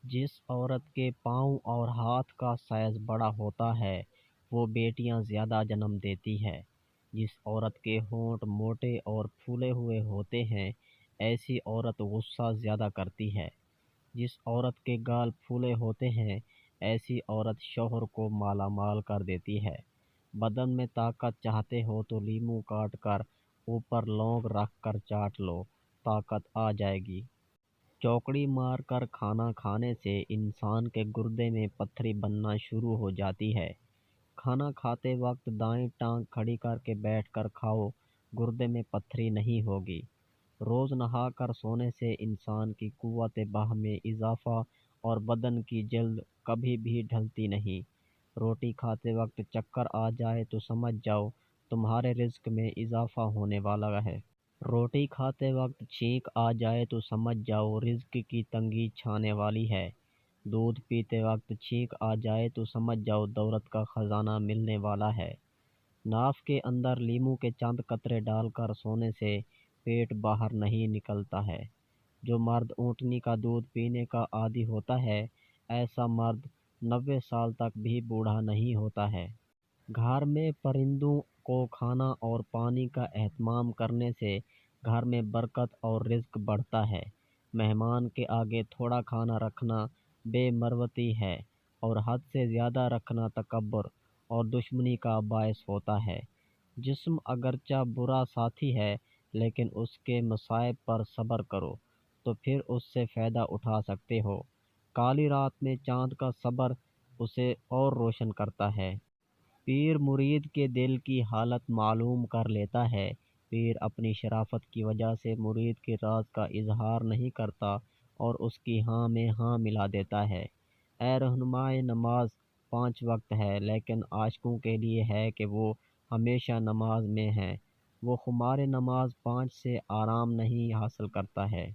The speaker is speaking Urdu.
جس عورت کے پاؤں اور ہاتھ کا سائز بڑا ہوتا ہے وہ بیٹیاں زیادہ جنم دیتی ہے۔ جس عورت کے ہونٹ موٹے اور پھولے ہوئے ہوتے ہیں ایسی عورت غصہ زیادہ کرتی ہے۔ جس عورت کے گال پھولے ہوتے ہیں ایسی عورت شوہر کو مالا مال کر دیتی ہے۔ بدن میں طاقت چاہتے ہو تو لیموں کاٹ کر اوپر لونگ رکھ کر چاٹ لو، طاقت آ جائے گی۔ چوکڑی مار کر کھانا کھانے سے انسان کے گردے میں پتھری بننا شروع ہو جاتی ہے۔ کھانا کھاتے وقت دائیں ٹانگ کھڑی کر کے بیٹھ کر کھاؤ، گردے میں پتھری نہیں ہوگی۔ روز نہا کر سونے سے انسان کی قوت بہ میں اضافہ اور بدن کی جلد کبھی بھی ڈھلتی نہیں۔ روٹی کھاتے وقت چکر آ جائے تو سمجھ جاؤ تمہارے رزق میں اضافہ ہونے والا ہے۔ روٹی کھاتے وقت چھینک آ جائے تو سمجھ جاؤ رزق کی تنگی چھانے والی ہے۔ دودھ پیتے وقت چھینک آ جائے تو سمجھ جاؤ دولت کا خزانہ ملنے والا ہے۔ ناف کے اندر لیموں کے چند قطرے ڈال کر سونے سے پیٹ باہر نہیں نکلتا ہے۔ جو مرد اونٹنی کا دودھ پینے کا عادی ہوتا ہے ایسا مرد 90 سال تک بھی بوڑھا نہیں ہوتا ہے۔ گھر میں پرندوں کو کھانا اور پانی کا اہتمام کرنے سے گھر میں برکت اور رزق بڑھتا ہے۔ مہمان کے آگے تھوڑا کھانا رکھنا بے مروتی ہے اور حد سے زیادہ رکھنا تکبر اور دشمنی کا باعث ہوتا ہے۔ جسم اگرچہ برا ساتھی ہے لیکن اس کے مصائب پر صبر کرو تو پھر اس سے فائدہ اٹھا سکتے ہو۔ کالی رات میں چاند کا صبر اسے اور روشن کرتا ہے۔ پیر مرید کے دل کی حالت معلوم کر لیتا ہے۔ پیر اپنی شرافت کی وجہ سے مرید کے راز کا اظہار نہیں کرتا اور اس کی ہاں میں ہاں ملا دیتا ہے۔ اے رہنمائے نماز 5 وقت ہے لیکن عاشقوں کے لیے ہے کہ وہ ہمیشہ نماز میں ہیں۔ وہ خمار نماز 5 سے آرام نہیں حاصل کرتا ہے۔